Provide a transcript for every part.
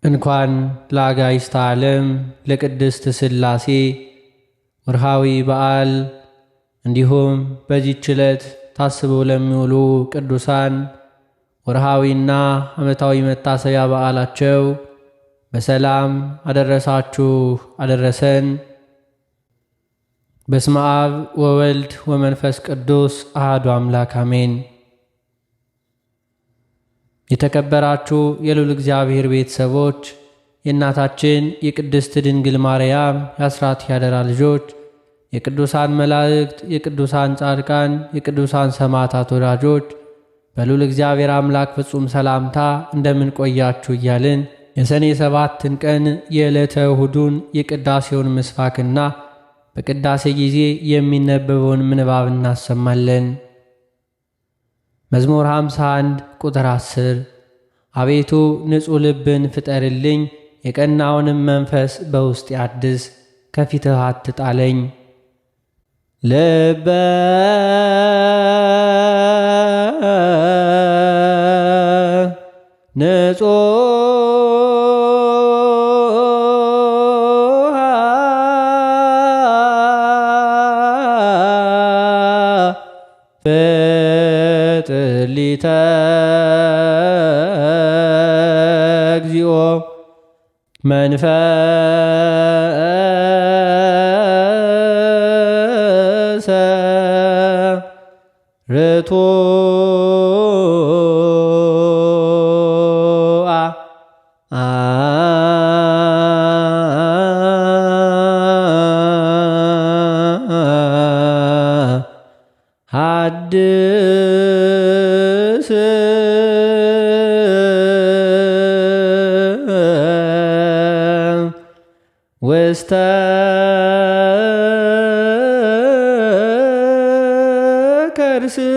እንኳን ለአጋዕዝተ ዓለም ለቅድስት ሥላሴ ወርሃዊ በዓል እንዲሁም በዚህች ዕለት ታስበው ለሚውሉ ቅዱሳን ወርሃዊና ዓመታዊ መታሰቢያ በዓላቸው በሰላም አደረሳችሁ አደረሰን። በስመ አብ ወወልድ ወመንፈስ ቅዱስ አሐዱ አምላክ አሜን። የተከበራችሁ የልዑል እግዚአብሔር ቤተሰቦች፣ የእናታችን የቅድስት ድንግል ማርያም የአስራት ያደራ ልጆች፣ የቅዱሳን መላእክት፣ የቅዱሳን ጻድቃን፣ የቅዱሳን ሰማዕታት ወዳጆች በልዑል እግዚአብሔር አምላክ ፍጹም ሰላምታ እንደምን ቆያችሁ እያልን የሰኔ 7ን ቀን የዕለተ እሁዱን የቅዳሴውን ምስባክና በቅዳሴ ጊዜ የሚነበበውን ምንባብ እናሰማለን። መዝሙር 51 ቁጥር 10 አቤቱ ንጹሕ ልብን ፍጠርልኝ፣ የቀናውንም መንፈስ በውስጤ አድስ፣ ከፊትህ አትጣለኝ። ልበ ንጹሕ ፍጥሊተ እግዚኦ መንፈሰ ርቱዐ ሐድስ ውስተ ከርስየ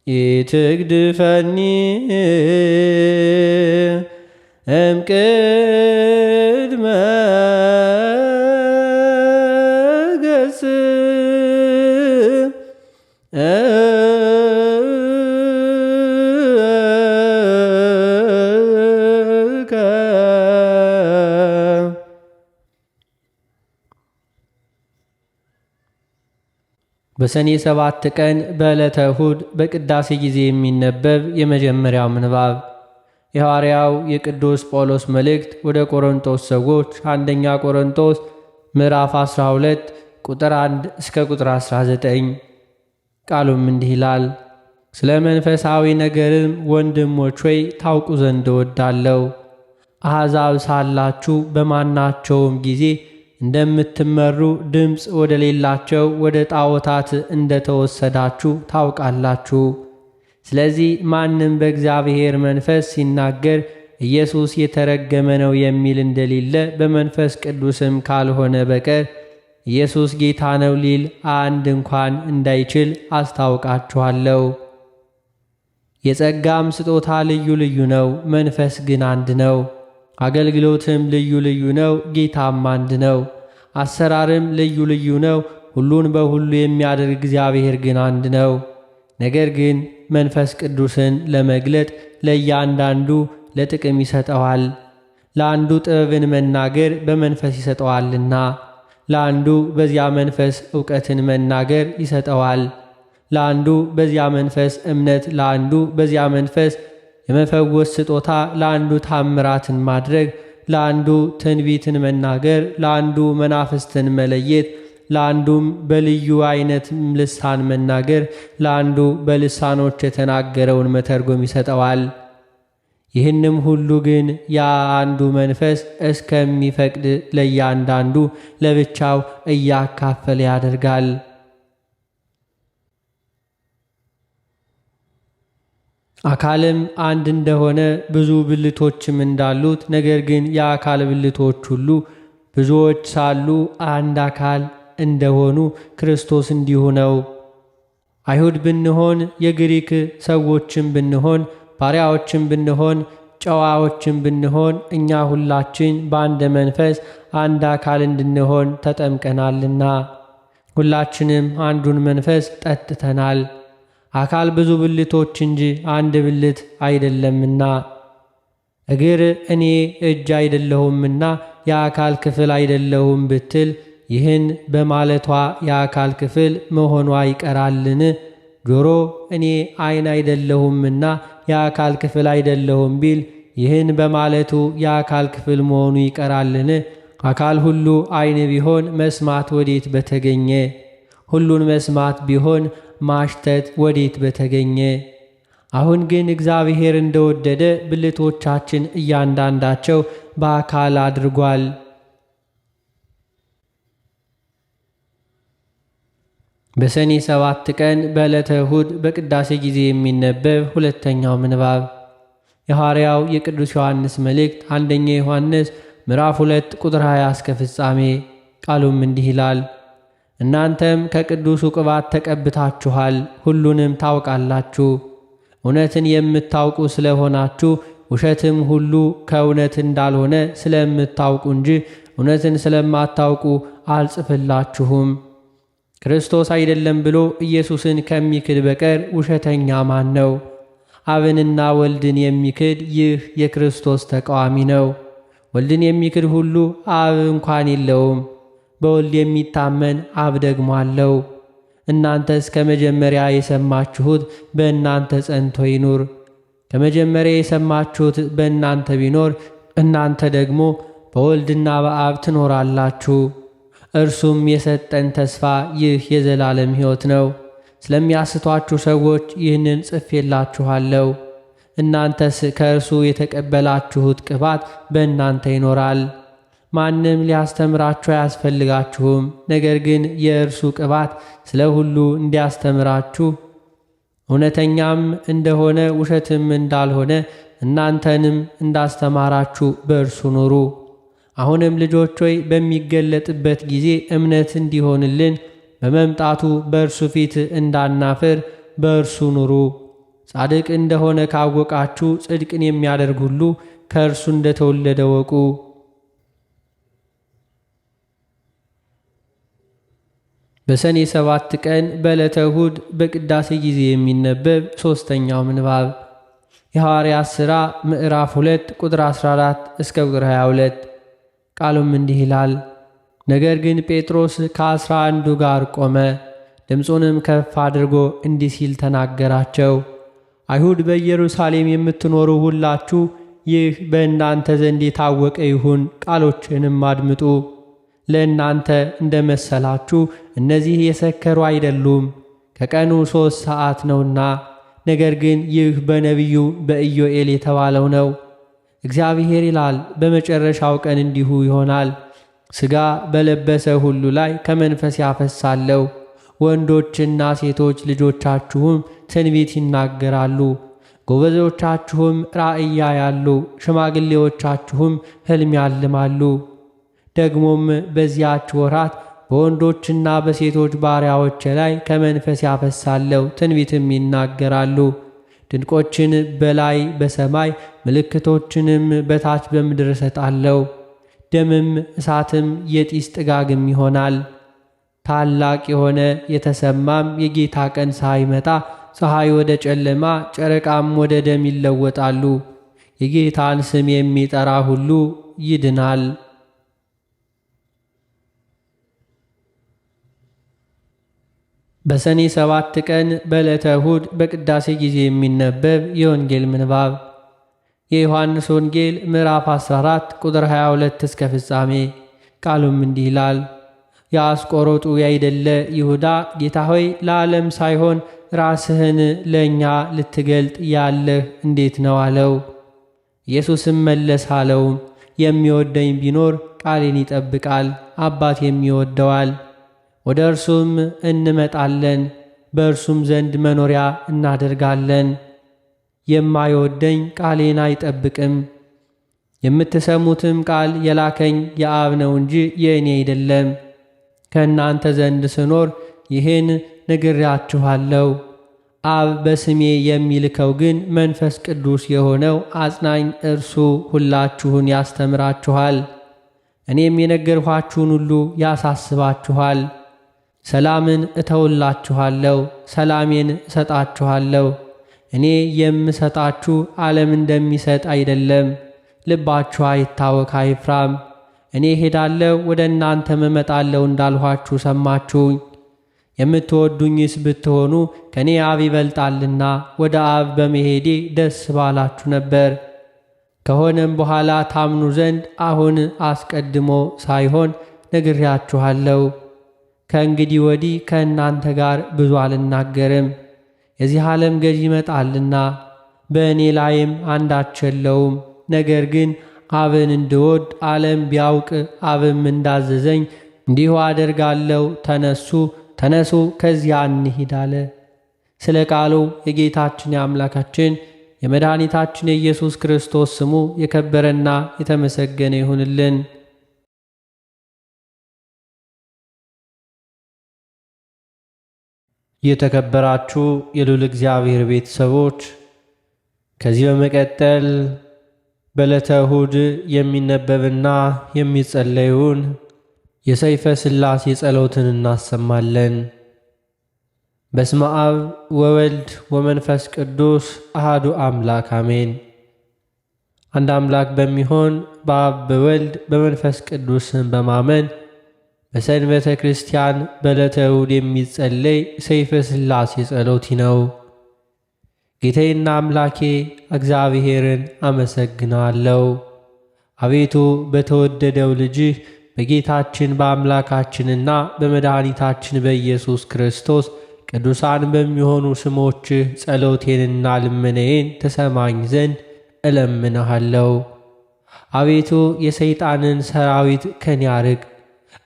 ኢትግድፈኒ እምቅድመ ገጽከ። በሰኔ 7 ቀን በዕለተ እሁድ በቅዳሴ ጊዜ የሚነበብ የመጀመሪያው ምንባብ የሐዋርያው የቅዱስ ጳውሎስ መልእክት ወደ ቆሮንቶስ ሰዎች አንደኛ ቆሮንቶስ ምዕራፍ 12 ቁጥር 1 እስከ ቁጥር 19። ቃሉም እንዲህ ይላል። ስለ መንፈሳዊ ነገርም ወንድሞች ሆይ ታውቁ ዘንድ እወዳለሁ። አሕዛብ ሳላችሁ በማናቸውም ጊዜ እንደምትመሩ ድምፅ ወደ ሌላቸው ወደ ጣዖታት እንደተወሰዳችሁ ታውቃላችሁ። ስለዚህ ማንም በእግዚአብሔር መንፈስ ሲናገር ኢየሱስ የተረገመ ነው የሚል እንደሌለ በመንፈስ ቅዱስም ካልሆነ በቀር ኢየሱስ ጌታ ነው ሊል አንድ እንኳን እንዳይችል አስታውቃችኋለሁ። የጸጋም ስጦታ ልዩ ልዩ ነው፣ መንፈስ ግን አንድ ነው። አገልግሎትም ልዩ ልዩ ነው፣ ጌታም አንድ ነው። አሰራርም ልዩ ልዩ ነው፣ ሁሉን በሁሉ የሚያደርግ እግዚአብሔር ግን አንድ ነው። ነገር ግን መንፈስ ቅዱስን ለመግለጥ ለእያንዳንዱ ለጥቅም ይሰጠዋል። ለአንዱ ጥበብን መናገር በመንፈስ ይሰጠዋልና፣ ለአንዱ በዚያ መንፈስ ዕውቀትን መናገር ይሰጠዋል። ለአንዱ በዚያ መንፈስ እምነት፣ ለአንዱ በዚያ መንፈስ የመፈወስ ስጦታ፣ ለአንዱ ታምራትን ማድረግ፣ ለአንዱ ትንቢትን መናገር፣ ለአንዱ መናፍስትን መለየት፣ ለአንዱም በልዩ አይነት ልሳን መናገር፣ ለአንዱ በልሳኖች የተናገረውን መተርጎም ይሰጠዋል። ይህንም ሁሉ ግን ያ አንዱ መንፈስ እስከሚፈቅድ ለእያንዳንዱ ለብቻው እያካፈለ ያደርጋል። አካልም አንድ እንደሆነ ብዙ ብልቶችም እንዳሉት፣ ነገር ግን የአካል ብልቶች ሁሉ ብዙዎች ሳሉ አንድ አካል እንደሆኑ ክርስቶስ እንዲሁ ነው። አይሁድ ብንሆን፣ የግሪክ ሰዎችም ብንሆን፣ ባሪያዎችም ብንሆን፣ ጨዋዎችም ብንሆን እኛ ሁላችን በአንድ መንፈስ አንድ አካል እንድንሆን ተጠምቀናልና ሁላችንም አንዱን መንፈስ ጠጥተናል። አካል ብዙ ብልቶች እንጂ አንድ ብልት አይደለምና። እግር እኔ እጅ አይደለሁምና የአካል ክፍል አይደለሁም ብትል ይህን በማለቷ የአካል ክፍል መሆኗ ይቀራልን? ጆሮ እኔ ዓይን አይደለሁምና የአካል ክፍል አይደለሁም ቢል ይህን በማለቱ የአካል ክፍል መሆኑ ይቀራልን? አካል ሁሉ ዓይን ቢሆን መስማት ወዴት በተገኘ? ሁሉን መስማት ቢሆን ማሽተት ወዴት በተገኘ? አሁን ግን እግዚአብሔር እንደወደደ ብልቶቻችን እያንዳንዳቸው በአካል አድርጓል። በሰኔ 7 ቀን በዕለተ እሁድ በቅዳሴ ጊዜ የሚነበብ ሁለተኛው ምንባብ የሐዋርያው የቅዱስ ዮሐንስ መልእክት አንደኛ ዮሐንስ ምዕራፍ 2 ቁጥር 20 እስከ ፍጻሜ። ቃሉም እንዲህ ይላል። እናንተም ከቅዱሱ ቅባት ተቀብታችኋል፣ ሁሉንም ታውቃላችሁ። እውነትን የምታውቁ ስለሆናችሁ ውሸትም ሁሉ ከእውነት እንዳልሆነ ስለምታውቁ እንጂ እውነትን ስለማታውቁ አልጽፍላችሁም። ክርስቶስ አይደለም ብሎ ኢየሱስን ከሚክድ በቀር ውሸተኛ ማን ነው? አብንና ወልድን የሚክድ ይህ የክርስቶስ ተቃዋሚ ነው። ወልድን የሚክድ ሁሉ አብ እንኳን የለውም። በወልድ የሚታመን አብ ደግሞ አለው። እናንተስ ከመጀመሪያ የሰማችሁት በእናንተ ጸንቶ ይኑር። ከመጀመሪያ የሰማችሁት በእናንተ ቢኖር እናንተ ደግሞ በወልድና በአብ ትኖራላችሁ። እርሱም የሰጠን ተስፋ ይህ የዘላለም ሕይወት ነው። ስለሚያስቷችሁ ሰዎች ይህንን ጽፌላችኋለሁ። እናንተስ ከእርሱ የተቀበላችሁት ቅባት በእናንተ ይኖራል። ማንም ሊያስተምራችሁ አያስፈልጋችሁም። ነገር ግን የእርሱ ቅባት ስለ ሁሉ እንዲያስተምራችሁ እውነተኛም እንደሆነ ውሸትም እንዳልሆነ እናንተንም እንዳስተማራችሁ በእርሱ ኑሩ። አሁንም ልጆች ሆይ በሚገለጥበት ጊዜ እምነት እንዲሆንልን በመምጣቱ በእርሱ ፊት እንዳናፍር በእርሱ ኑሩ። ጻድቅ እንደሆነ ካወቃችሁ ጽድቅን የሚያደርግ ሁሉ ከእርሱ እንደተወለደ ወቁ። በሰኔ 7 ቀን በዕለተ እሁድ በቅዳሴ ጊዜ የሚነበብ ሦስተኛው ምንባብ የሐዋርያት ሥራ ምዕራፍ 2 ቁጥር 14 እስከ ቁጥር 22። ቃሉም እንዲህ ይላል። ነገር ግን ጴጥሮስ ከ11 ጋር ቆመ፣ ድምፁንም ከፍ አድርጎ እንዲህ ሲል ተናገራቸው። አይሁድ በኢየሩሳሌም የምትኖሩ ሁላችሁ ይህ በእናንተ ዘንድ የታወቀ ይሁን፣ ቃሎችንም አድምጡ። ለእናንተ እንደ መሰላችሁ እነዚህ የሰከሩ አይደሉም፣ ከቀኑ 3 ሰዓት ነውና። ነገር ግን ይህ በነቢዩ በኢዮኤል የተባለው ነው። እግዚአብሔር ይላል፣ በመጨረሻው ቀን እንዲሁ ይሆናል፣ ሥጋ በለበሰ ሁሉ ላይ ከመንፈስ ያፈሳለሁ። ወንዶችና ሴቶች ልጆቻችሁም ትንቢት ይናገራሉ፣ ጎበዞቻችሁም ራእይ ያያሉ፣ ሽማግሌዎቻችሁም ሕልም ያልማሉ። ደግሞም በዚያች ወራት በወንዶችና በሴቶች ባሪያዎች ላይ ከመንፈስ ያፈሳለሁ፣ ትንቢትም ይናገራሉ። ድንቆችን በላይ በሰማይ ምልክቶችንም በታች በምድር እሰጣለሁ። ደምም እሳትም የጢስ ጥጋግም ይሆናል። ታላቅ የሆነ የተሰማም የጌታ ቀን ሳይመጣ ፀሐይ ወደ ጨለማ ጨረቃም ወደ ደም ይለወጣሉ። የጌታን ስም የሚጠራ ሁሉ ይድናል። በሰኔ 7 ቀን በዕለተ እሁድ በቅዳሴ ጊዜ የሚነበብ የወንጌል ምንባብ የዮሐንስ ወንጌል ምዕራፍ 14 ቁጥር 22 እስከ ፍጻሜ። ቃሉም እንዲህ ይላል። የአስቆሮጡ ያይደለ ይሁዳ ጌታ ሆይ ለዓለም ሳይሆን ራስህን ለእኛ ልትገልጥ ያለህ እንዴት ነው አለው። ኢየሱስም መለስ አለው፣ የሚወደኝ ቢኖር ቃሌን ይጠብቃል፣ አባት የሚወደዋል፣ ወደ እርሱም እንመጣለን፣ በእርሱም ዘንድ መኖሪያ እናደርጋለን። የማይወደኝ ቃሌን አይጠብቅም። የምትሰሙትም ቃል የላከኝ የአብ ነው እንጂ የእኔ አይደለም። ከእናንተ ዘንድ ስኖር ይህን ነግሬያችኋለሁ። አብ በስሜ የሚልከው ግን መንፈስ ቅዱስ የሆነው አጽናኝ እርሱ ሁላችሁን ያስተምራችኋል፣ እኔም የነገርኋችሁን ሁሉ ያሳስባችኋል። ሰላምን እተውላችኋለሁ፣ ሰላሜን እሰጣችኋለሁ። እኔ የምሰጣችሁ ዓለም እንደሚሰጥ አይደለም። ልባችሁ አይታወክ አይፍራም። እኔ ሄዳለሁ ወደ እናንተም እመጣለሁ እንዳልኋችሁ ሰማችሁኝ። የምትወዱኝስ ብትሆኑ ከእኔ አብ ይበልጣልና ወደ አብ በመሄዴ ደስ ባላችሁ ነበር። ከሆነም በኋላ ታምኑ ዘንድ አሁን አስቀድሞ ሳይሆን ነግሬያችኋለሁ። ከእንግዲህ ወዲህ ከእናንተ ጋር ብዙ አልናገርም፣ የዚህ ዓለም ገዥ ይመጣልና በእኔ ላይም አንዳች የለውም። ነገር ግን አብን እንድወድ ዓለም ቢያውቅ አብም እንዳዘዘኝ እንዲሁ አደርጋለሁ። ተነሱ ከዚያ እንሂድ አለ። ስለ ቃሉ የጌታችን የአምላካችን የመድኃኒታችን የኢየሱስ ክርስቶስ ስሙ የከበረና የተመሰገነ ይሁንልን። የተከበራችሁ የልዑል እግዚአብሔር ቤተሰቦች፣ ከዚህ በመቀጠል በዕለተ እሁድ የሚነበብና የሚጸለዩን የሰይፈ ሥላሴ ጸሎትን እናሰማለን። በስመ አብ ወወልድ ወመንፈስ ቅዱስ አሃዱ አምላክ አሜን። አንድ አምላክ በሚሆን በአብ በወልድ በመንፈስ ቅዱስን በማመን በሰንበተ ክርስቲያን በዕለተ እሁድ የሚጸለይ ሰይፈ ሥላሴ ጸሎት ነው። ጌታዬና አምላኬ እግዚአብሔርን አመሰግናለሁ። አቤቱ በተወደደው ልጅህ በጌታችን በአምላካችንና በመድኃኒታችን በኢየሱስ ክርስቶስ ቅዱሳን በሚሆኑ ስሞችህ ጸሎቴንና ልመናዬን ተሰማኝ ዘንድ እለምንሃለሁ። አቤቱ የሰይጣንን ሰራዊት ከኔ አርቅ፣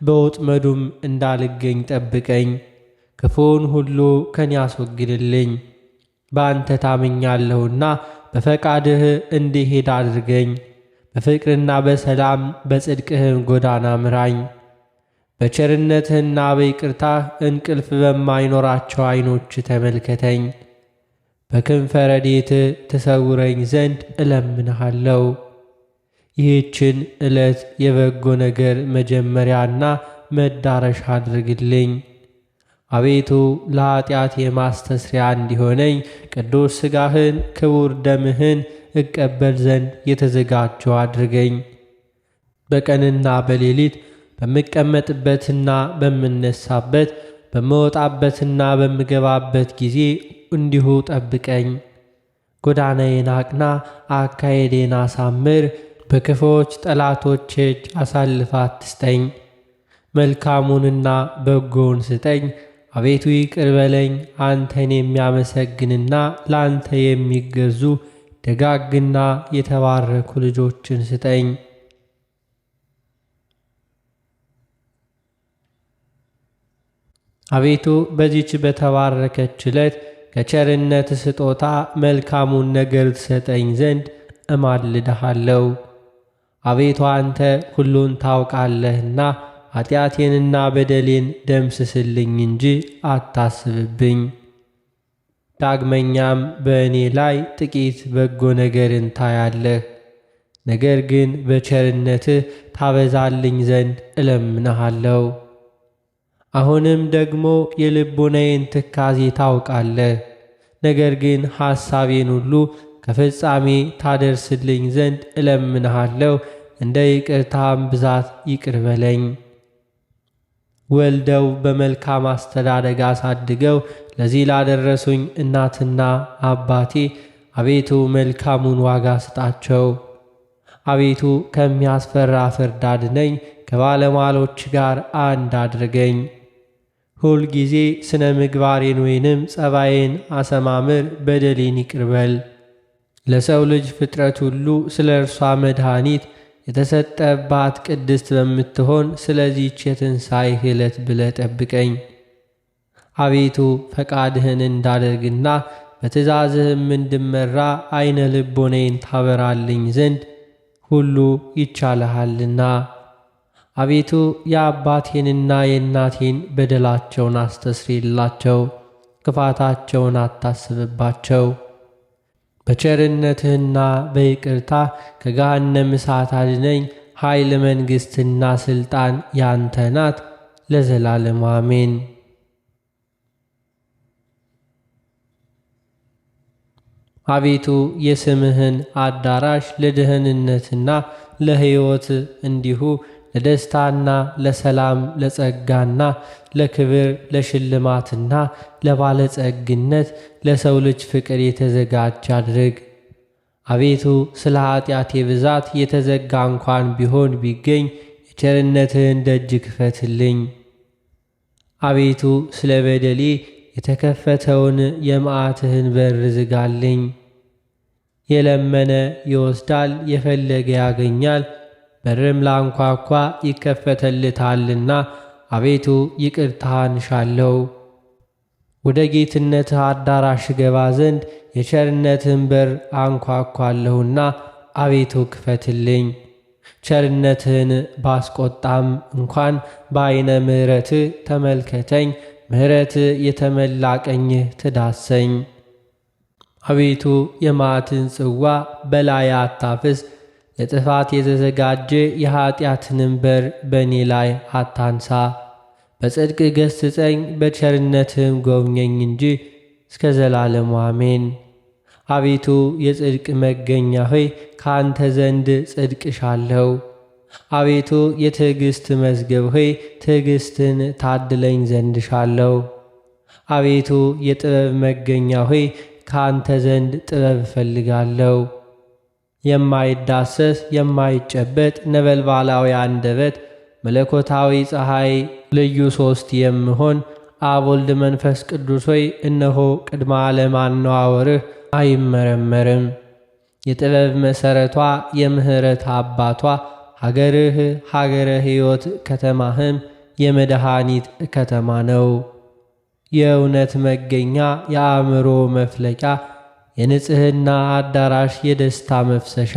በወጥመዱም እንዳልገኝ ጠብቀኝ። ክፉውን ሁሉ ከኔ አስወግድልኝ። በአንተ ታምኛለሁና በፈቃድህ እንድሄድ አድርገኝ። በፍቅርና በሰላም በጽድቅህም ጎዳና ምራኝ። በቸርነትህና በይቅርታህ እንቅልፍ በማይኖራቸው ዐይኖች ተመልከተኝ። በክንፈ ረድኤትህ ትሰውረኝ ዘንድ እለምንሃለሁ። ይህችን ዕለት የበጎ ነገር መጀመሪያና መዳረሻ አድርግልኝ። አቤቱ ለኀጢአት የማስተስሪያ እንዲሆነኝ ቅዱስ ሥጋህን ክቡር ደምህን እቀበል ዘንድ የተዘጋጀው አድርገኝ። በቀንና በሌሊት በምቀመጥበትና በምነሳበት በምወጣበትና በምገባበት ጊዜ እንዲሁ ጠብቀኝ። ጎዳናዬን አቅና፣ አካሄዴን አሳምር። በክፉዎች ጠላቶች እጅ አሳልፈህ አትስጠኝ። መልካሙንና በጎውን ስጠኝ። አቤቱ ይቅር በለኝ። አንተን የሚያመሰግንና ለአንተ የሚገዙ ደጋግና የተባረኩ ልጆችን ስጠኝ። አቤቱ በዚች በተባረከች ዕለት ከቸርነት ስጦታ መልካሙን ነገር ትሰጠኝ ዘንድ እማልድሃለሁ። አቤቱ አንተ ሁሉን ታውቃለህና ኀጢአቴንና በደሌን ደምስስልኝ እንጂ አታስብብኝ። ዳግመኛም በእኔ ላይ ጥቂት በጎ ነገርን ታያለህ፣ ነገር ግን በቸርነትህ ታበዛልኝ ዘንድ እለምንሃለሁ። አሁንም ደግሞ የልቡናዬን ትካዜ ታውቃለህ፣ ነገር ግን ሐሳቤን ሁሉ ከፍጻሜ ታደርስልኝ ዘንድ እለምንሃለሁ። እንደ ይቅርታም ብዛት ይቅር በለኝ። ወልደው በመልካም አስተዳደግ አሳድገው ለዚህ ላደረሱኝ እናትና አባቴ አቤቱ መልካሙን ዋጋ ስጣቸው። አቤቱ ከሚያስፈራ ፍርድ አድነኝ፣ ከባለሟሎች ጋር አንድ አድርገኝ። ሁል ጊዜ ስነ ምግባሬን ወይንም ጸባዬን አሰማምር፣ በደሌን ይቅርበል። ለሰው ልጅ ፍጥረት ሁሉ ስለ እርሷ መድኃኒት የተሰጠባት ቅድስት በምትሆን ስለዚህች የትንሣኤህ ዕለት ብለህ ጠብቀኝ። አቤቱ ፈቃድህን እንዳደርግና በትእዛዝህም እንድመራ ዐይነ ልቦናዬን ታበራልኝ ዘንድ ሁሉ ይቻልሃልና። አቤቱ የአባቴንና የእናቴን በደላቸውን አስተስርይላቸው፣ ክፋታቸውን አታስብባቸው። በቸርነትህና በይቅርታ ከገሃነም እሳት አድነኝ። ኃይል፣ መንግሥትና ሥልጣን ያንተ ናት ለዘላለሙ አሜን። አቤቱ የስምህን አዳራሽ ለደህንነትና ለሕይወት እንዲሁ ለደስታና ለሰላም ለጸጋና ለክብር ለሽልማትና ለባለጸግነት ለሰው ልጅ ፍቅር የተዘጋጀ አድርግ። አቤቱ ስለ ኃጢአቴ ብዛት የተዘጋ እንኳን ቢሆን ቢገኝ የቸርነትህን ደጅ ክፈትልኝ። አቤቱ ስለ በደሌ የተከፈተውን የመዓትህን በር ዝጋልኝ። የለመነ ይወስዳል፣ የፈለገ ያገኛል፣ በርም ላንኳኳ ይከፈተልታልና አቤቱ ይቅርታህን እሻለሁ። ወደ ጌትነትህ አዳራሽ ገባ ዘንድ የቸርነትህን በር አንኳኳለሁና አቤቱ ክፈትልኝ። ቸርነትህን ባስቆጣም እንኳን በዐይነ ምሕረትህ ተመልከተኝ። ምሕረትህ የተመላ ቀኝህ ትዳሰኝ። አቤቱ የመዓትህን ጽዋ በላዬ አታፍስ። ለጥፋት የተዘጋጀ የኀጢአትንም በር በእኔ ላይ አታንሳ። በጽድቅ ገሥጸኝ፣ በቸርነትህም ጎብኘኝ እንጂ እስከ ዘላለሙ አሜን። አቤቱ የጽድቅ መገኛ ሆይ ከአንተ ዘንድ ጽድቅ እሻለሁ። አቤቱ የትዕግሥት መዝገብ ሆይ ትዕግሥትን ታድለኝ ዘንድ እሻለሁ። አቤቱ የጥበብ መገኛ ሆይ ከአንተ ዘንድ ጥበብ እፈልጋለሁ። የማይዳሰስ የማይጨበጥ ነበልባላዊ አንደበት መለኮታዊ ፀሐይ ልዩ ሦስት የምሆን አብ ወልድ መንፈስ ቅዱስ ሆይ እነሆ ቅድመ ዓለም አነዋወርህ አይመረመርም። የጥበብ መሠረቷ የምሕረት አባቷ ሀገርህ ሀገረ ሕይወት ከተማህም የመድኃኒት ከተማ ነው። የእውነት መገኛ የአእምሮ መፍለቂያ የንጽሕና አዳራሽ የደስታ መፍሰሻ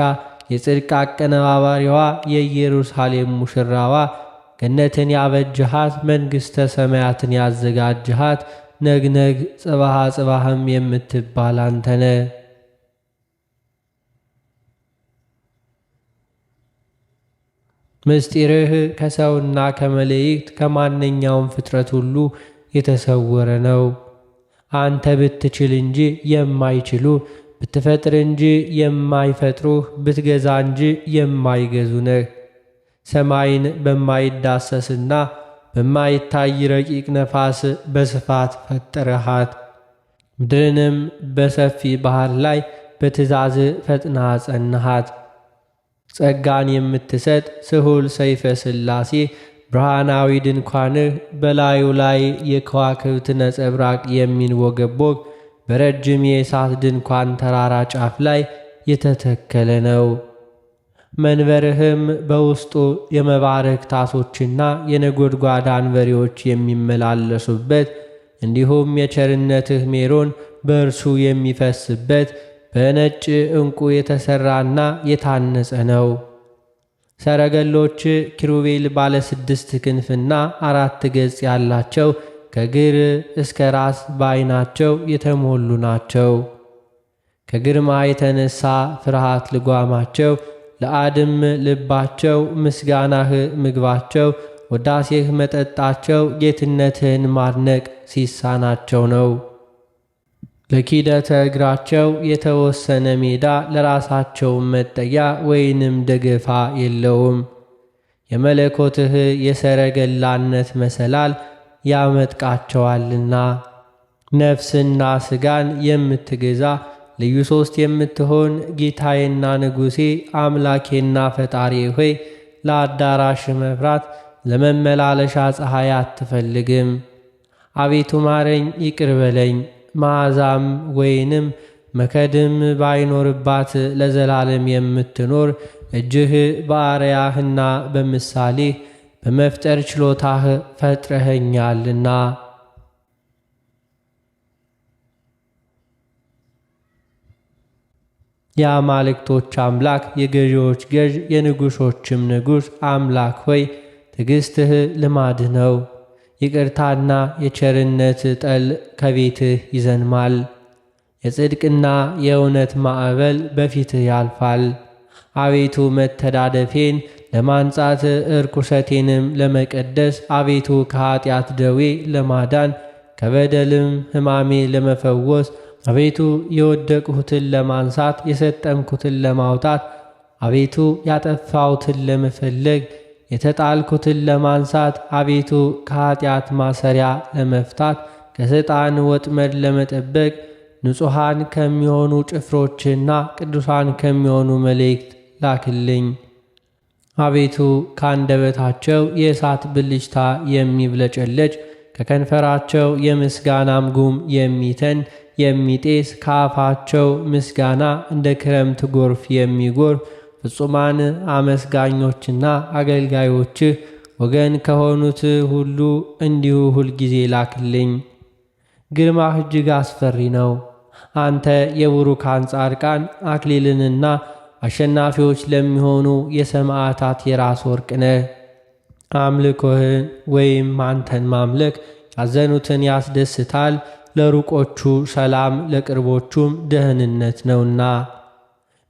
የጽድቅ አቀነባባሪዋ የኢየሩሳሌም ሙሽራዋ ገነትን ያበጅሃት መንግሥተ ሰማያትን ያዘጋጅሃት ነግነግ ጽባሃ ጽባህም የምትባል አንተነ። ምስጢርህ ከሰውና ከመላእክት ከማንኛውም ፍጥረት ሁሉ የተሰወረ ነው። አንተ ብትችል እንጂ የማይችሉ፣ ብትፈጥር እንጂ የማይፈጥሩህ፣ ብትገዛ እንጂ የማይገዙ ነህ። ሰማይን በማይዳሰስና በማይታይ ረቂቅ ነፋስ በስፋት ፈጠረሃት። ምድርንም በሰፊ ባህር ላይ በትእዛዝ ፈጥና አጸናሃት። ጸጋን የምትሰጥ ስሁል ሰይፈ ሥላሴ ብርሃናዊ ድንኳንህ በላዩ ላይ የከዋክብት ነጸብራቅ የሚንቦገቦግ በረጅም የእሳት ድንኳን ተራራ ጫፍ ላይ የተተከለ ነው። መንበርህም በውስጡ የመባረክ ታሶችና የነጎድጓድ አንበሬዎች የሚመላለሱበት እንዲሁም የቸርነትህ ሜሮን በእርሱ የሚፈስበት በነጭ ዕንቁ የተሠራና የታነጸ ነው። ሰረገሎች ኪሩቤል ባለ 6 ክንፍና 4 ገጽ ያላቸው ከግር እስከ ራስ በዓይናቸው የተሞሉ ናቸው። ከግርማ የተነሳ ፍርሃት ልጓማቸው፣ ለአድም ልባቸው፣ ምስጋናህ ምግባቸው፣ ወዳሴህ መጠጣቸው፣ ጌትነትህን ማድነቅ ሲሳናቸው ነው። ለኪደተ እግራቸው የተወሰነ ሜዳ ለራሳቸው መጠጊያ ወይንም ደገፋ የለውም። የመለኮትህ የሰረገላነት መሰላል ያመጥቃቸዋልና ነፍስና ሥጋን የምትገዛ ልዩ ሦስት የምትሆን ጌታዬና ንጉሴ አምላኬና ፈጣሪ ሆይ ለአዳራሽ መብራት ለመመላለሻ ፀሐይ አትፈልግም። አቤቱ ማረኝ፣ ይቅር በለኝ። መዓዛም ወይንም መከድም ባይኖርባት ለዘላለም የምትኖር እጅህ በአርያህና በምሳሌህ በመፍጠር ችሎታህ ፈጥረኸኛልና የአማልክቶች አምላክ የገዢዎች ገዥ የንጉሶችም ንጉሥ አምላክ ሆይ ትዕግሥትህ ልማድህ ነው። ይቅርታና የቸርነት ጠል ከቤትህ ይዘንማል። የጽድቅና የእውነት ማዕበል በፊትህ ያልፋል። አቤቱ መተዳደፌን ለማንጻት እርኩሰቴንም ለመቀደስ አቤቱ ከኀጢአት ደዌ ለማዳን ከበደልም ሕማሜ ለመፈወስ አቤቱ የወደቅሁትን ለማንሳት የሰጠምኩትን ለማውጣት አቤቱ ያጠፋሁትን ለመፈለግ የተጣልኩትን ለማንሳት አቤቱ ከኀጢአት ማሰሪያ ለመፍታት ከሰይጣን ወጥመድ ለመጠበቅ ንጹሐን ከሚሆኑ ጭፍሮችና ቅዱሳን ከሚሆኑ መላእክት ላክልኝ። አቤቱ ከአንደበታቸው የእሳት ብልጭታ የሚብለጨለጭ ከከንፈራቸው የምስጋናም ጉም የሚተን የሚጤስ ከአፋቸው ምስጋና እንደ ክረምት ጎርፍ የሚጎርፍ ፍጹማን አመስጋኞችና አገልጋዮችህ ወገን ከሆኑት ሁሉ እንዲሁ ሁልጊዜ ላክልኝ። ግርማህ እጅግ አስፈሪ ነው። አንተ የቡሩካን ጻድቃን አክሊልንና አሸናፊዎች ለሚሆኑ የሰማዕታት የራስ ወርቅ ነህ። አምልኮህን ወይም አንተን ማምለክ ያዘኑትን ያስደስታል፣ ለሩቆቹ ሰላም ለቅርቦቹም ደህንነት ነውና።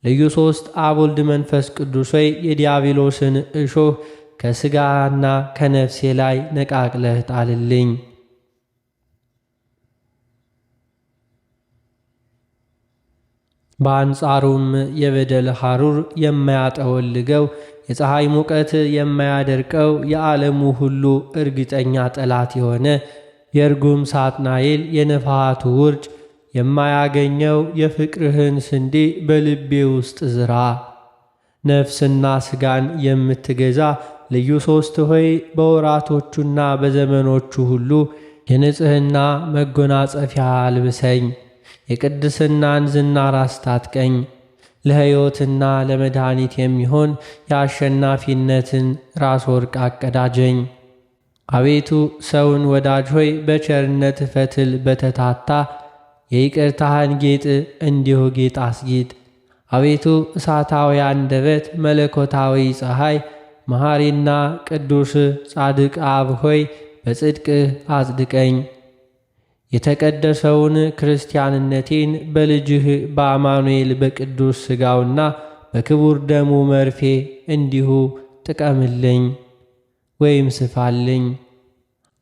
ልዩ ሦስት አብ ወልድ መንፈስ ቅዱስ ሆይ የዲያብሎስን እሾህ ከሥጋና ከነፍሴ ላይ ነቃቅለህ ጣልልኝ። በአንጻሩም የበደል ሐሩር የማያጠወልገው የፀሐይ ሙቀት የማያደርቀው የዓለሙ ሁሉ እርግጠኛ ጠላት የሆነ የርጉም ሳጥናኤል የነፋሃቱ ውርጭ የማያገኘው የፍቅርህን ስንዴ በልቤ ውስጥ ዝራ። ነፍስና ሥጋን የምትገዛ ልዩ ሦስት ሆይ በወራቶቹና በዘመኖቹ ሁሉ የንጽሕና መጎናጸፊያ አልብሰኝ። የቅድስናን ዝናር አስታጥቀኝ። ለሕይወትና ለመድኃኒት የሚሆን የአሸናፊነትን ራስ ወርቅ አቀዳጀኝ። አቤቱ ሰውን ወዳጅ ሆይ በቸርነት ፈትል በተታታ የይቅርታህን ጌጥ እንዲሁ ጌጥ አስጊጥ። አቤቱ እሳታዊ አንደበት መለኮታዊ ፀሐይ መሐሪና ቅዱስ ጻድቅ አብ ሆይ በጽድቅህ አጽድቀኝ። የተቀደሰውን ክርስቲያንነቴን በልጅህ በአማኑኤል በቅዱስ ሥጋውና በክቡር ደሙ መርፌ እንዲሁ ጥቀምልኝ ወይም ስፋልኝ።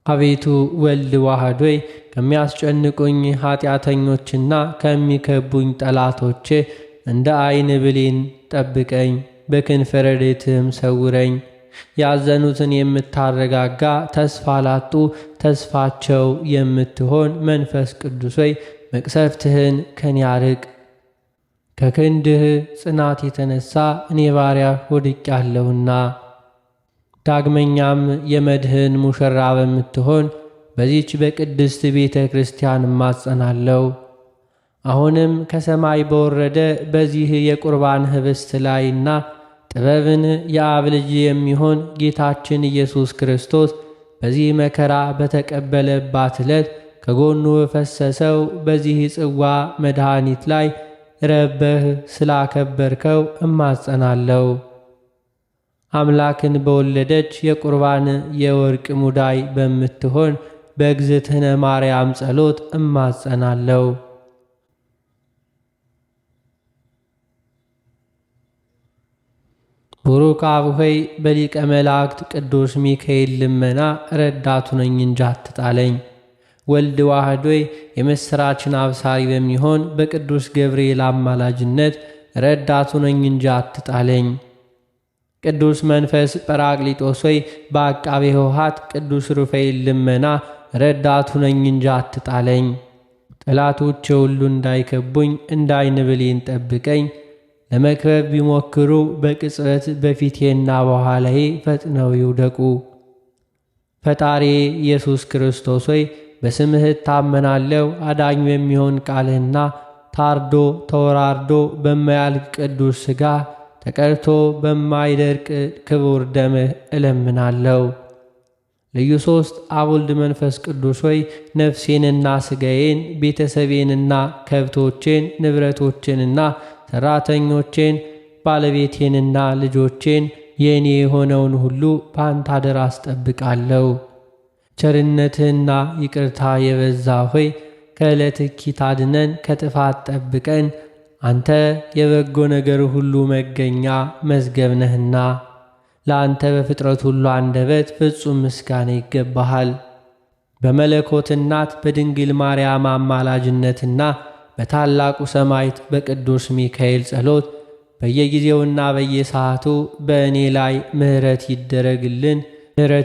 አቤቱ ወልድ ዋህድ ሆይ ከሚያስጨንቁኝ ኀጢአተኞችና ከሚከቡኝ ጠላቶቼ እንደ ዐይን ብሌን ጠብቀኝ፣ በክንፈ ረድኤትህም ሰውረኝ። ያዘኑትን የምታረጋጋ ተስፋ ላጡ ተስፋቸው የምትሆን መንፈስ ቅዱስ ሆይ መቅሰፍትህን ከኔ አርቅ። ከክንድህ ጽናት የተነሣ እኔ ባሪያህ ወድቄአለሁና። ዳግመኛም የመድህን ሙሽራ በምትሆን በዚች በቅድስት ቤተ ክርስቲያን እማጸናለሁ። አሁንም ከሰማይ በወረደ በዚህ የቁርባን ኅብስት ላይና ጥበብን የአብ ልጅ የሚሆን ጌታችን ኢየሱስ ክርስቶስ በዚህ መከራ በተቀበለባት ዕለት ከጎኑ በፈሰሰው በዚህ ጽዋ መድኃኒት ላይ ረበህ ስላከበርከው እማጸናለሁ። አምላክን በወለደች የቁርባን የወርቅ ሙዳይ በምትሆን በእግዝእትነ ማርያም ጸሎት እማጸናለሁ። ቡሩክ አብ ሆይ በሊቀ መላእክት ቅዱስ ሚካኤል ልመና ረዳቱ ነኝ እንጂ አትጣለኝ። ወልድ ዋህድ ሆይ የምሥራችን አብሳሪ በሚሆን በቅዱስ ገብርኤል አማላጅነት ረዳቱ ነኝ እንጂ አትጣለኝ። ቅዱስ መንፈስ ጰራቅሊጦስ ሆይ በአቃቤ ኆኃት ቅዱስ ሩፋኤል ልመና ረዳቱ ነኝ እንጂ አትጣለኝ። ጠላቶቼ ሁሉ እንዳይከቡኝ እንደ ዓይን ብሌን ጠብቀኝ። ለመክበብ ቢሞክሩ በቅጽበት በፊቴና በኋላዬ ፈጥነው ይውደቁ። ፈጣሪ ኢየሱስ ክርስቶስ ሆይ በስምህ እታመናለሁ። አዳኙ የሚሆን ቃልህና ታርዶ ተወራርዶ በማያልቅ ቅዱስ ሥጋ ተቀድቶ በማይደርቅ ክቡር ደምህ እለምናለሁ። ልዩ ሦስት አብ ወልድ መንፈስ ቅዱስ ሆይ ነፍሴንና ሥጋዬን ቤተሰቤንና ከብቶቼን ንብረቶቼንና ሠራተኞቼን ባለቤቴንና ልጆቼን የእኔ የሆነውን ሁሉ በአንተ አደራ አስጠብቃለሁ። ቸርነትህና ይቅርታ የበዛ ሆይ ከዕለት እኪት አድነን፣ ከጥፋት ጠብቀን። አንተ የበጎ ነገር ሁሉ መገኛ መዝገብ ነህና ለአንተ በፍጥረት ሁሉ አንደበት ፍጹም ምስጋና ይገባሃል። በመለኮት እናት በድንግል ማርያም አማላጅነትና በታላቁ ሰማዕት በቅዱስ ሚካኤል ጸሎት በየጊዜውና በየሰዓቱ በእኔ ላይ ምሕረት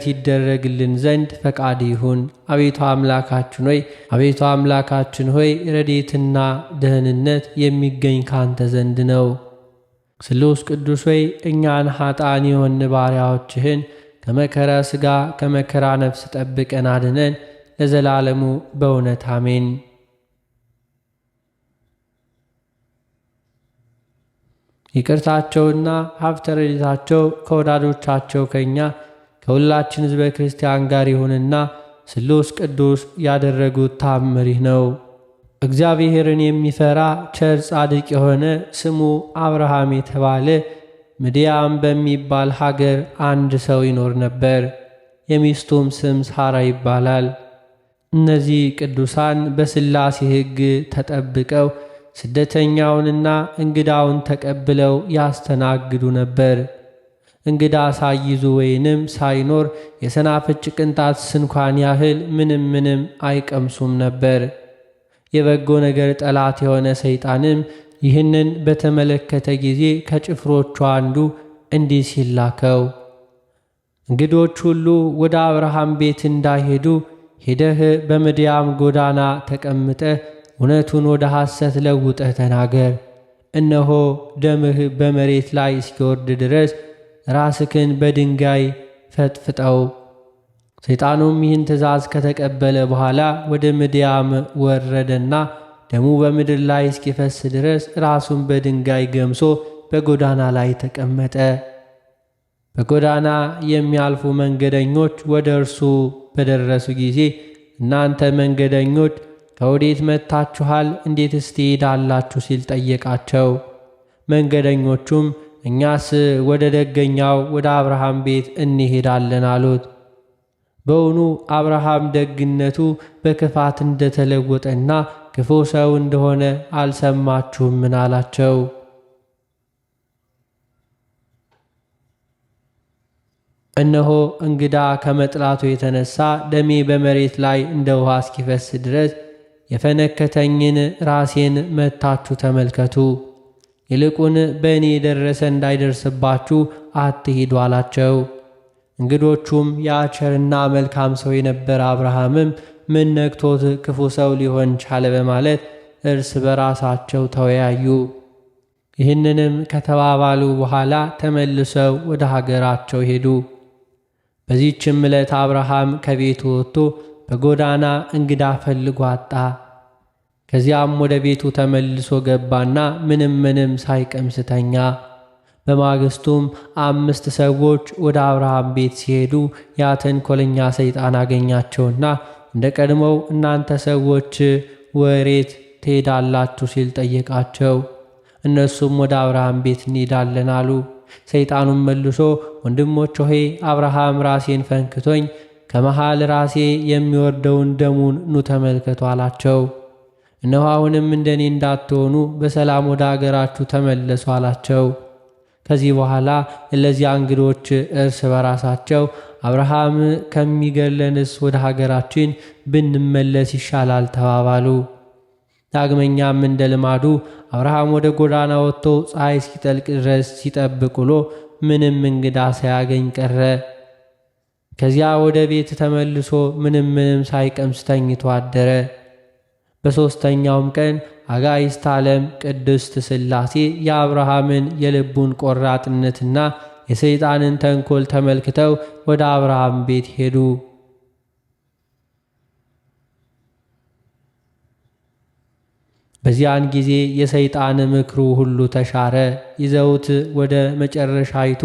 ይደረግልን ዘንድ ፈቃድ ይሁን። አቤቱ አምላካችን ሆይ ረድኤትና ደህንነት የሚገኝ ካንተ ዘንድ ነው። ስሉስ ቅዱስ ሆይ እኛን ኃጥአን የሆን ባሪያዎችህን ከመከራ ሥጋ ከመከራ ነፍስ ጠብቀን አድነን፣ ለዘላለሙ በእውነት አሜን። ይቅርታቸውና ሀብተ ረድኤታቸው ከወዳጆቻቸው ከእኛ ከሁላችን ሕዝበ ክርስቲያን ጋር ይሁንና ስሉስ ቅዱስ ያደረጉት ተአምር ይህ ነው። እግዚአብሔርን የሚፈራ ቸር ጻድቅ የሆነ ስሙ አብርሃም የተባለ ምድያም በሚባል ሀገር አንድ ሰው ይኖር ነበር። የሚስቱም ስም ሳራ ይባላል። እነዚህ ቅዱሳን በሥላሴ ሕግ ተጠብቀው ስደተኛውንና እንግዳውን ተቀብለው ያስተናግዱ ነበር። እንግዳ ሳይዙ ወይንም ሳይኖር የሰናፍጭ ቅንጣት ስንኳን ያህል ምንም አይቀምሱም ነበር። የበጎ ነገር ጠላት የሆነ ሰይጣንም ይህንን በተመለከተ ጊዜ ከጭፍሮቹ አንዱ እንዲህ ሲል ላከው፣ እንግዶች ሁሉ ወደ አብርሃም ቤት እንዳይሄዱ ሄደህ በምድያም ጎዳና ተቀምጠህ እውነቱን ወደ ሐሰት ለውጠህ ተናገር። እነሆ ደምህ በመሬት ላይ እስኪወርድ ድረስ ራስክን በድንጋይ ፈጥፍጠው። ሰይጣኑም ይህን ትእዛዝ ከተቀበለ በኋላ ወደ ምድያም ወረደና ደሙ በምድር ላይ እስኪፈስ ድረስ ራሱን በድንጋይ ገምሶ በጎዳና ላይ ተቀመጠ። በጎዳና የሚያልፉ መንገደኞች ወደ እርሱ በደረሱ ጊዜ እናንተ መንገደኞች ከወዴት መጥታችኋል? እንዴትስ ትሄዳላችሁ? ሲል ጠየቃቸው። መንገደኞቹም እኛስ ወደ ደገኛው ወደ አብርሃም ቤት እንሄዳለን አሉት። በውኑ አብርሃም ደግነቱ በክፋት እንደተለወጠና ክፉ ሰው እንደሆነ አልሰማችሁምን? አላቸው። እነሆ እንግዳ ከመጥላቱ የተነሳ ደሜ በመሬት ላይ እንደ ውሃ እስኪፈስ ድረስ የፈነከተኝን ራሴን መታችሁ ተመልከቱ። ይልቁን በእኔ የደረሰ እንዳይደርስባችሁ አትሂዱ አላቸው። እንግዶቹም የአቸርና መልካም ሰው የነበረ አብርሃምም ምን ነክቶት ክፉ ሰው ሊሆን ቻለ በማለት እርስ በራሳቸው ተወያዩ። ይህንንም ከተባባሉ በኋላ ተመልሰው ወደ ሀገራቸው ሄዱ። በዚህችም ዕለት አብርሃም ከቤቱ ወጥቶ በጎዳና እንግዳ ፈልጎ አጣ። ከዚያም ወደ ቤቱ ተመልሶ ገባና ምንም ሳይቀምስ ተኛ። በማግስቱም 5 ሰዎች ወደ አብርሃም ቤት ሲሄዱ ያ ተንኰለኛ ሰይጣን አገኛቸውና እንደ ቀድሞው እናንተ ሰዎች ወዴት ትሄዳላችሁ? ሲል ጠየቃቸው። እነሱም ወደ አብርሃም ቤት እንሄዳለን አሉ። ሰይጣኑም መልሶ ወንድሞች ሆይ አብርሃም ራሴን ፈንክቶኝ ከመሃል ራሴ የሚወርደውን ደሙን ኑ ተመልከቱ አላቸው። እነሆ አሁንም እንደኔ እንዳትሆኑ በሰላም ወደ አገራችሁ ተመለሱ አላቸው። ከዚህ በኋላ እነዚያ እንግዶች እርስ በራሳቸው አብርሃም ከሚገለንስ ወደ ሀገራችን ብንመለስ ይሻላል ተባባሉ። ዳግመኛም እንደ ልማዱ አብርሃም ወደ ጎዳና ወጥቶ ፀሐይ እስኪጠልቅ ድረስ ሲጠብቅ ውሎ ምንም እንግዳ ሳያገኝ ቀረ። ከዚያ ወደ ቤት ተመልሶ ምንም ሳይቀምስ ተኝቶ አደረ። በሦስተኛውም ቀን አጋዕዝተ ዓለም ቅድስት ሥላሴ የአብርሃምን የልቡን ቆራጥነትና የሰይጣንን ተንኰል ተመልክተው ወደ አብርሃም ቤት ሄዱ። በዚያን ጊዜ የሰይጣን ምክሩ ሁሉ ተሻረ። ይዘውት ወደ መጨረሻይቱ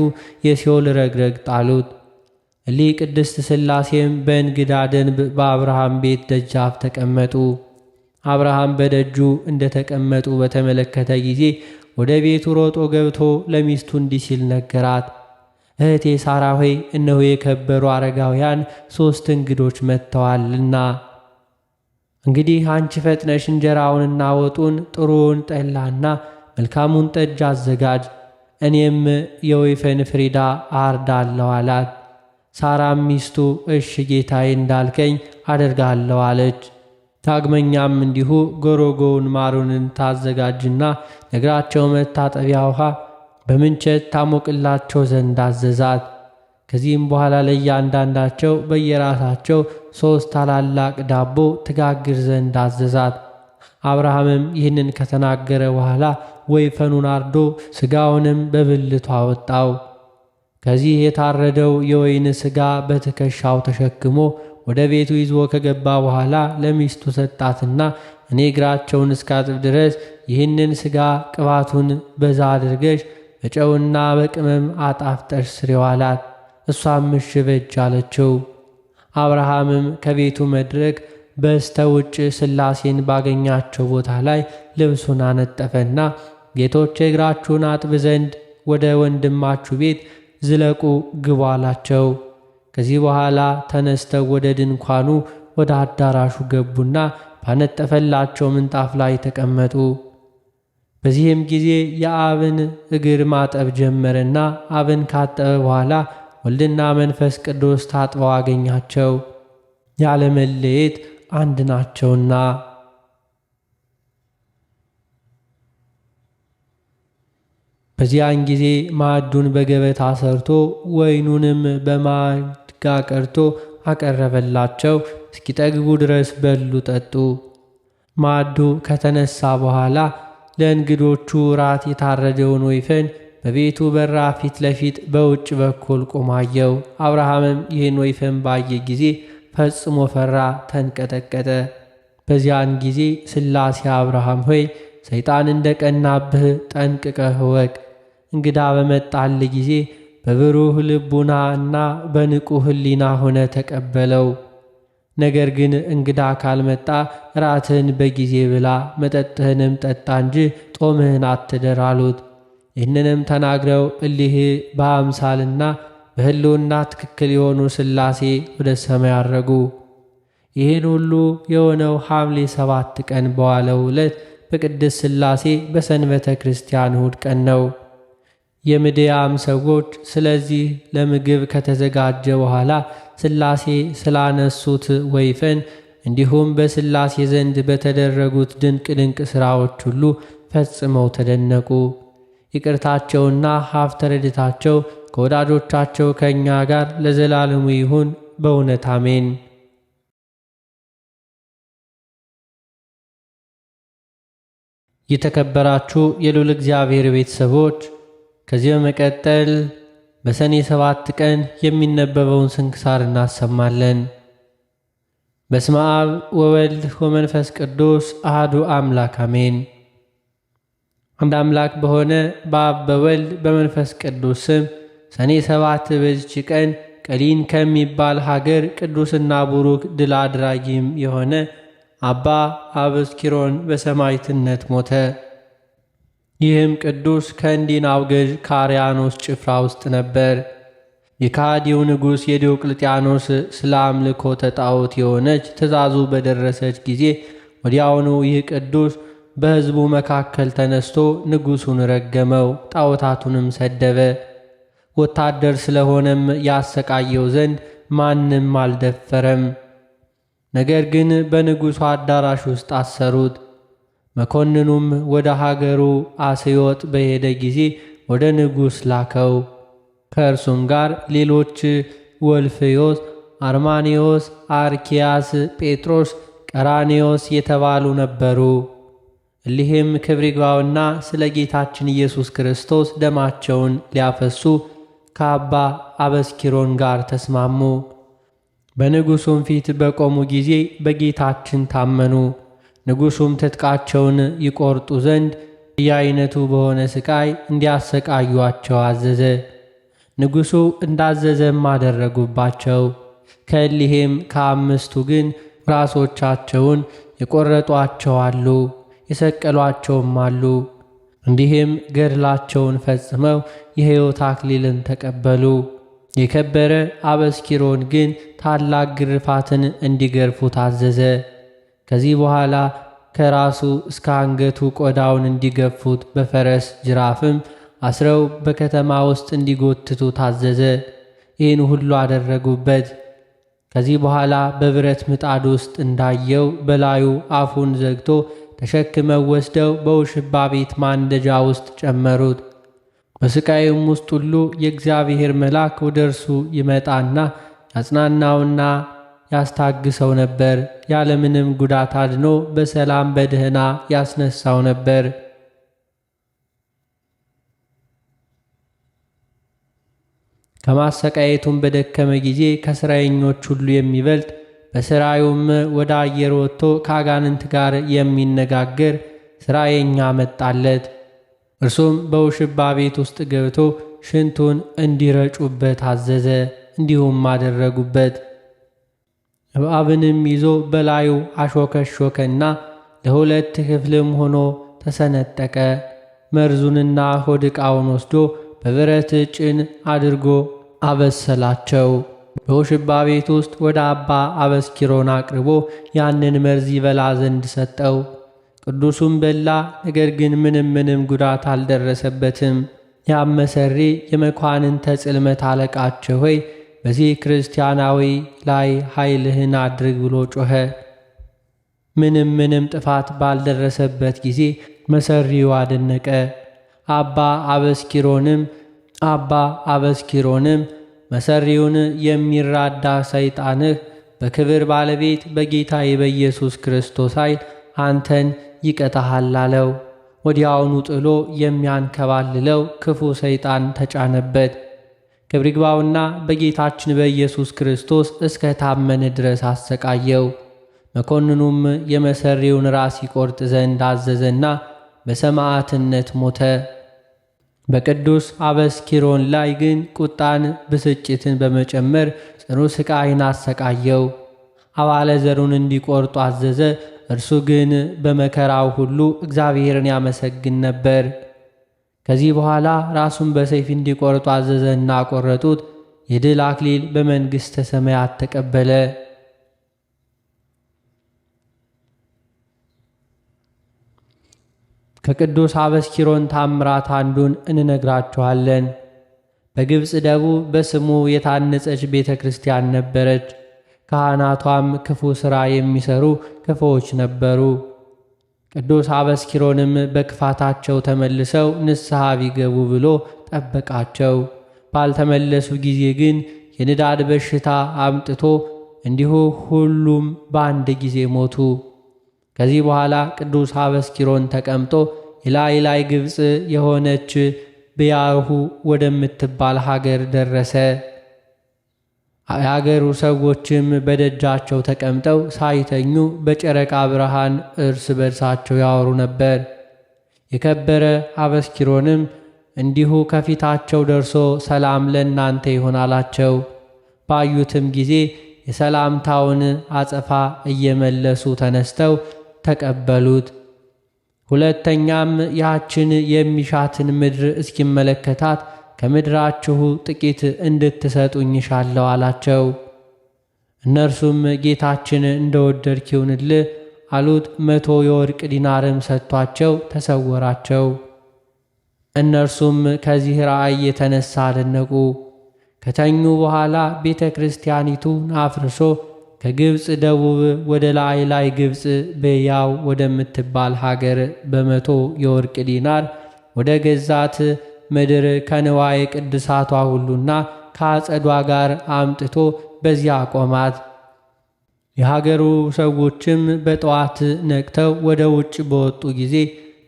የሲኦል ረግረግ ጣሉት። እሊህ ቅድስት ሥላሴም በእንግዳ ደንብ በአብርሃም ቤት ደጃፍ ተቀመጡ። አብርሃም በደጁ እንደ ተቀመጡ በተመለከተ ጊዜ ወደ ቤቱ ሮጦ ገብቶ ለሚስቱ እንዲህ ሲል ነገራት። እህቴ ሳራ ሆይ እነሆ የከበሩ አረጋውያን 3 እንግዶች መጥተዋልና እንግዲህ አንቺ ፈጥነሽ እንጀራውንና ወጡን ጥሩውን ጠላና መልካሙን ጠጅ አዘጋጅ፣ እኔም የወይፈን ፍሪዳ አርዳለሁ አላት። ሳራም ሚስቱ እሺ ጌታዬ እንዳልከኝ አደርጋለሁ አለች። ዳግመኛም እንዲሁ ጎሮጎውን ማሩንን ታዘጋጅና ለእግራቸው መታጠቢያ ውሃ በምንቸት ታሞቅላቸው ዘንድ አዘዛት። ከዚህም በኋላ ለእያንዳንዳቸው በየራሳቸው 3 ታላላቅ ዳቦ ትጋግር ዘንድ አዘዛት። አብርሃምም ይህንን ከተናገረ በኋላ ወይፈኑን አርዶ ሥጋውንም በብልቱ አወጣው። ከዚህ የታረደው የወይን ሥጋ በትከሻው ተሸክሞ ወደ ቤቱ ይዞ ከገባ በኋላ ለሚስቱ ሰጣትና እኔ እግራቸውን እስካጥብ ድረስ ይህንን ሥጋ ቅባቱን በዛ አድርገሽ በጨውና በቅመም አጣፍጠሽ ስሪው አላት። እሷም እሺ በጅ አለችው። አብርሃምም ከቤቱ መድረክ በስተ ውጭ ሥላሴን ባገኛቸው ቦታ ላይ ልብሱን አነጠፈና ጌቶቼ እግራችሁን አጥብ ዘንድ ወደ ወንድማችሁ ቤት ዝለቁ ግቡ አላቸው። ከዚህ በኋላ ተነስተው ወደ ድንኳኑ ወደ አዳራሹ ገቡና ባነጠፈላቸው ምንጣፍ ላይ ተቀመጡ። በዚህም ጊዜ የአብን እግር ማጠብ ጀመረና አብን ካጠበ በኋላ ወልድና መንፈስ ቅዱስ ታጥበው አገኛቸው፣ ያለ መለየት አንድ ናቸውና። በዚያን ጊዜ ማዕዱን በገበታ ሰርቶ ወይኑንም በማድጋ ቀርቶ አቀረበላቸው። እስኪጠግቡ ድረስ በሉ ጠጡ። ማዕዱ ከተነሳ በኋላ ለእንግዶቹ ራት የታረደውን ወይፈን በቤቱ በራ ፊት ለፊት በውጭ በኩል ቆሞ አየው። አብርሃምም ይህን ወይፈን ባየ ጊዜ ፈጽሞ ፈራ፣ ተንቀጠቀጠ። በዚያን ጊዜ ሥላሴ አብርሃም ሆይ ሰይጣን እንደ ቀናብህ ጠንቅቀህ እወቅ። እንግዳ በመጣል ጊዜ በብሩህ ልቡና እና በንቁ ሕሊና ሆነ ተቀበለው። ነገር ግን እንግዳ ካልመጣ ራትህን በጊዜ ብላ፣ መጠጥህንም ጠጣ እንጂ ጦምህን አትደር አሉት። ይህንንም ተናግረው እሊህ በአምሳልና በሕልውና ትክክል የሆኑ ሥላሴ ወደ ሰማይ አረጉ። ይህን ሁሉ የሆነው ሐምሌ 7 ቀን በዋለው ዕለት በቅድስት ሥላሴ በሰንበተ ክርስቲያን እሁድ ቀን ነው። የምድያም ሰዎች ስለዚህ ለምግብ ከተዘጋጀ በኋላ ሥላሴ ስላነሱት ወይፈን እንዲሁም በሥላሴ ዘንድ በተደረጉት ድንቅ ድንቅ ሥራዎች ሁሉ ፈጽመው ተደነቁ። ይቅርታቸውና ሀብተ ረድኤታቸው ከወዳጆቻቸው ከእኛ ጋር ለዘላለሙ ይሁን በእውነት አሜን። የተከበራችሁ የልዑል እግዚአብሔር ቤተሰቦች ከዚህ በመቀጠል በሰኔ 7 ቀን የሚነበበውን ስንክሳር እናሰማለን። በስመ አብ ወወልድ ወመንፈስ ቅዱስ አሐዱ አምላክ አሜን። አንድ አምላክ በሆነ በአብ በወልድ በመንፈስ ቅዱስ ስም ሰኔ 7 በዚች ቀን ቀሊን ከሚባል ሀገር ቅዱስና ቡሩክ ድል አድራጊም የሆነ አባ አበስኪሮን በሰማዕትነት ሞተ። ይህም ቅዱስ ከእንዲናው ገዥ ከአርያኖስ ጭፍራ ውስጥ ነበር። የከሃዲው ንጉሥ የዲዮቅልጥያኖስ ስለ አምልኮተ ጣዖት የሆነች ትእዛዙ በደረሰች ጊዜ ወዲያውኑ ይህ ቅዱስ በሕዝቡ መካከል ተነስቶ ንጉሡን ረገመው፣ ጣዖታቱንም ሰደበ። ወታደር ስለሆነም ያሰቃየው ዘንድ ማንም አልደፈረም። ነገር ግን በንጉሡ አዳራሽ ውስጥ አሰሩት። መኮንኑም ወደ ሀገሩ አስዮጥ በሄደ ጊዜ ወደ ንጉሥ ላከው። ከእርሱም ጋር ሌሎች ወልፍዮስ፣ አርማኒዮስ፣ አርኪያስ፣ ጴጥሮስ፣ ቀራኔዎስ የተባሉ ነበሩ። እሊህም ክብር ይግባውና ስለ ጌታችን ኢየሱስ ክርስቶስ ደማቸውን ሊያፈሱ ከአባ አበስኪሮን ጋር ተስማሙ። በንጉሡም ፊት በቆሙ ጊዜ በጌታችን ታመኑ። ንጉሡም ትጥቃቸውን ይቆርጡ ዘንድ በየአይነቱ በሆነ ስቃይ እንዲያሰቃዩአቸው አዘዘ። ንጉሡ እንዳዘዘም አደረጉባቸው። ከእሊህም ከ5ቱ ግን ራሶቻቸውን የቆረጧቸው አሉ፣ የሰቀሏቸውም አሉ። እንዲህም ገድላቸውን ፈጽመው የሕይወት አክሊልን ተቀበሉ። የከበረ አበስኪሮን ግን ታላቅ ግርፋትን እንዲገርፉ ታዘዘ። ከዚህ በኋላ ከራሱ እስከ አንገቱ ቆዳውን እንዲገፉት በፈረስ ጅራፍም አስረው በከተማ ውስጥ እንዲጎትቱ ታዘዘ። ይህን ሁሉ አደረጉበት። ከዚህ በኋላ በብረት ምጣድ ውስጥ እንዳየው በላዩ አፉን ዘግቶ ተሸክመው ወስደው በውሽባ ቤት ማንደጃ ውስጥ ጨመሩት። በስቃዩም ውስጥ ሁሉ የእግዚአብሔር መልአክ ወደ እርሱ ይመጣና ያጽናናውና ያስታግሰው ነበር። ያለምንም ጉዳት አድኖ በሰላም በደህና ያስነሳው ነበር። ከማሰቃየቱም በደከመ ጊዜ ከሥራየኞች ሁሉ የሚበልጥ በሥራዩም ወደ አየር ወጥቶ ከአጋንንት ጋር የሚነጋገር ሥራየኛ መጣለት። እርሱም በውሽባ ቤት ውስጥ ገብቶ ሽንቱን እንዲረጩበት አዘዘ። እንዲሁም አደረጉበት። እባብንም ይዞ በላዩ አሾከሾከና ለሁለት ክፍልም ሆኖ ተሰነጠቀ። መርዙንና ሆድ ዕቃውን ወስዶ በብረት ጭን አድርጎ አበሰላቸው። በውሽባ ቤት ውስጥ ወደ አባ አበስኪሮን አቅርቦ ያንን መርዝ ይበላ ዘንድ ሰጠው። ቅዱሱም በላ፣ ነገር ግን ምንም ጉዳት አልደረሰበትም። ያም መሰሪ የመኳንንተ ጽልመት አለቃቸው ሆይ በዚህ ክርስቲያናዊ ላይ ኃይልህን አድርግ ብሎ ጮኸ። ምንም ጥፋት ባልደረሰበት ጊዜ መሰሪው አደነቀ። አባ አበስኪሮንም መሰሪውን የሚራዳ ሰይጣንህ በክብር ባለቤት በጌታዬ በኢየሱስ ክርስቶስ ኃይል አንተን ይቀጣሃል አለው። ወዲያውኑ ጥሎ የሚያንከባልለው ክፉ ሰይጣን ተጫነበት። ክብር ይግባውና በጌታችን በኢየሱስ ክርስቶስ እስከ ታመነ ድረስ አሰቃየው። መኮንኑም የመሰሪውን ራስ ይቆርጥ ዘንድ አዘዘና በሰማዕትነት ሞተ። በቅዱስ አበስኪሮን ላይ ግን ቁጣን፣ ብስጭትን በመጨመር ጽኑ ስቃይን አሰቃየው። አባለ ዘሩን እንዲቆርጡ አዘዘ። እርሱ ግን በመከራው ሁሉ እግዚአብሔርን ያመሰግን ነበር። ከዚህ በኋላ ራሱን በሰይፍ እንዲቆርጡ አዘዘና ቆረጡት። የድል አክሊል በመንግሥተ ሰማያት ተቀበለ። ከቅዱስ አበስኪሮን ታምራት አንዱን እንነግራችኋለን። በግብፅ ደቡብ በስሙ የታነጸች ቤተ ክርስቲያን ነበረች። ካህናቷም ክፉ ሥራ የሚሰሩ ክፉዎች ነበሩ። ቅዱስ አበስኪሮንም በክፋታቸው ተመልሰው ንስሐ ቢገቡ ብሎ ጠበቃቸው። ባልተመለሱ ጊዜ ግን የንዳድ በሽታ አምጥቶ እንዲሁ ሁሉም በአንድ ጊዜ ሞቱ። ከዚህ በኋላ ቅዱስ አበስኪሮን ተቀምጦ የላይ ግብፅ የሆነች ብያሁ ወደምትባል ሀገር ደረሰ። የአገሩ ሰዎችም በደጃቸው ተቀምጠው ሳይተኙ በጨረቃ ብርሃን እርስ በርሳቸው ያወሩ ነበር። የከበረ አበስኪሮንም እንዲሁ ከፊታቸው ደርሶ ሰላም ለእናንተ ይሁን አላቸው። ባዩትም ጊዜ የሰላምታውን አጸፋ እየመለሱ ተነስተው ተቀበሉት። ሁለተኛም ያችን የሚሻትን ምድር እስኪመለከታት ከምድራችሁ ጥቂት እንድትሰጡኝ እሻለሁ አላቸው። እነርሱም ጌታችን እንደወደድክ ይሁንልህ አሉት። 100 የወርቅ ዲናርም ሰጥቷቸው ተሰወራቸው። እነርሱም ከዚህ ራእይ የተነሳ አደነቁ። ከተኙ በኋላ ቤተ ክርስቲያኒቱን አፍርሶ ከግብፅ ደቡብ ወደ ላይ ግብፅ በያው ወደምትባል ሀገር 100 የወርቅ ዲናር ወደ ገዛት ምድር ከንዋየ ቅድሳቷ ሁሉና ከአጸዷ ጋር አምጥቶ በዚያ ቆማት። የሀገሩ ሰዎችም በጠዋት ነቅተው ወደ ውጭ በወጡ ጊዜ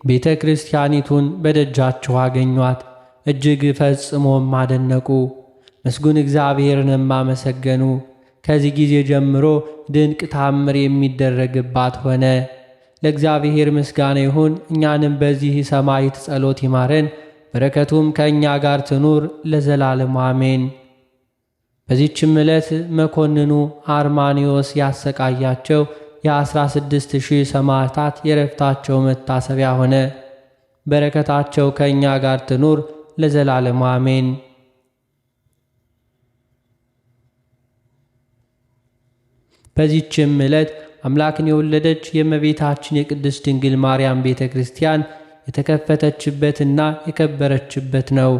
ቤተ ክርስቲያኒቱን በደጃቸው አገኟት። እጅግ ፈጽሞም አደነቁ። ምስጉን እግዚአብሔርንም አመሰገኑ። ከዚህ ጊዜ ጀምሮ ድንቅ ታምር የሚደረግባት ሆነ። ለእግዚአብሔር ምስጋና ይሁን። እኛንም በዚህ ሰማዕት ጸሎት ይማረን፣ በረከቱም ከእኛ ጋር ትኑር ለዘላለሙ አሜን። በዚህችም ዕለት መኮንኑ አርማኒዎስ ያሰቃያቸው የ16,000 ሰማዕታት የረፍታቸው መታሰቢያ ሆነ። በረከታቸው ከእኛ ጋር ትኑር ለዘላለሙ አሜን። በዚህችም ዕለት አምላክን የወለደች የእመቤታችን የቅድስት ድንግል ማርያም ቤተ ክርስቲያን የተከፈተችበትና የከበረችበት ነው።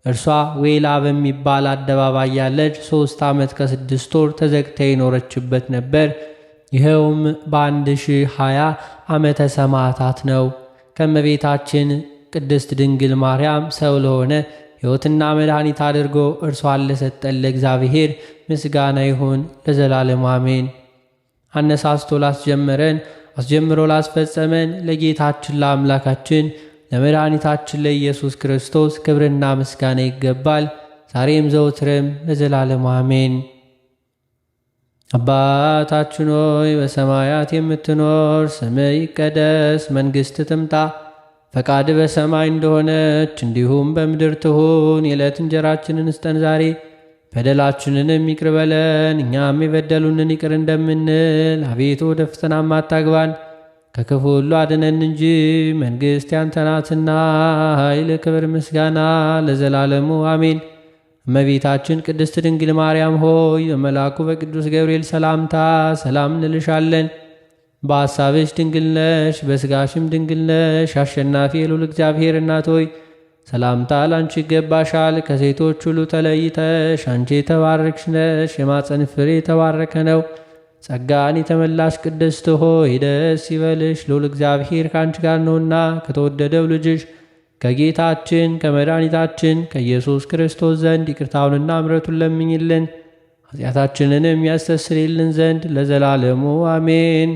እርሷ ዌላ በሚባል አደባባይ ያለች 3 ዓመት ከ6 ወር ተዘግታ የኖረችበት ነበር። ይኸውም በ1020 ዓመተ ሰማዕታት ነው። ከእመቤታችን ቅድስት ድንግል ማርያም ሰው ለሆነ ሕይወትና መድኃኒት አድርጎ እርሷን ለሰጠን ለእግዚአብሔር ምስጋና ይሁን ለዘላለሙ አሜን። አነሳስቶ ላስጀመረን አስጀምሮ ላስፈጸመን ለጌታችን ለአምላካችን ለመድኃኒታችን ለኢየሱስ ክርስቶስ ክብርና ምስጋና ይገባል፣ ዛሬም ዘውትርም ለዘላለሙ አሜን። አባታችን ሆይ በሰማያት የምትኖር፣ ስምህ ይቀደስ፣ መንግሥትህ ትምጣ፣ ፈቃድህ በሰማይ እንደሆነች እንዲሁም በምድር ትሁን። የዕለት እንጀራችንን ስጠን ዛሬ፣ በደላችንንም ይቅር በለን እኛም የበደሉንን ይቅር እንደምንል። አቤቱ ወደ ፈተናም አታግባን ከክፉ ሁሉ አድነን እንጂ መንግሥት ያንተ ናትና፣ ኃይል፣ ክብር፣ ምስጋና ለዘላለሙ አሜን። እመቤታችን ቅድስት ድንግል ማርያም ሆይ በመልአኩ በቅዱስ ገብርኤል ሰላምታ ሰላም እንልሻለን። በሐሳብሽ ድንግል ነሽ፣ በሥጋሽም ድንግል ነሽ። አሸናፊ የልዑል እግዚአብሔር እናት ሆይ ሰላምታ ላንቺ ይገባሻል። ከሴቶች ሁሉ ተለይተሽ አንቺ የተባረክሽ ነሽ፣ የማፀን ፍሬ የተባረከ ነው። ጸጋን የተመላሽ ቅድስት ሆይ ደስ ይበልሽ፣ ልዑል እግዚአብሔር ከአንቺ ጋር ነውና ከተወደደው ልጅሽ ከጌታችን ከመድኃኒታችን ከኢየሱስ ክርስቶስ ዘንድ ይቅርታውንና ምሕረቱን ለምኝልን ኃጢአታችንንም ያስተሰርይልን ዘንድ ለዘላለሙ አሜን።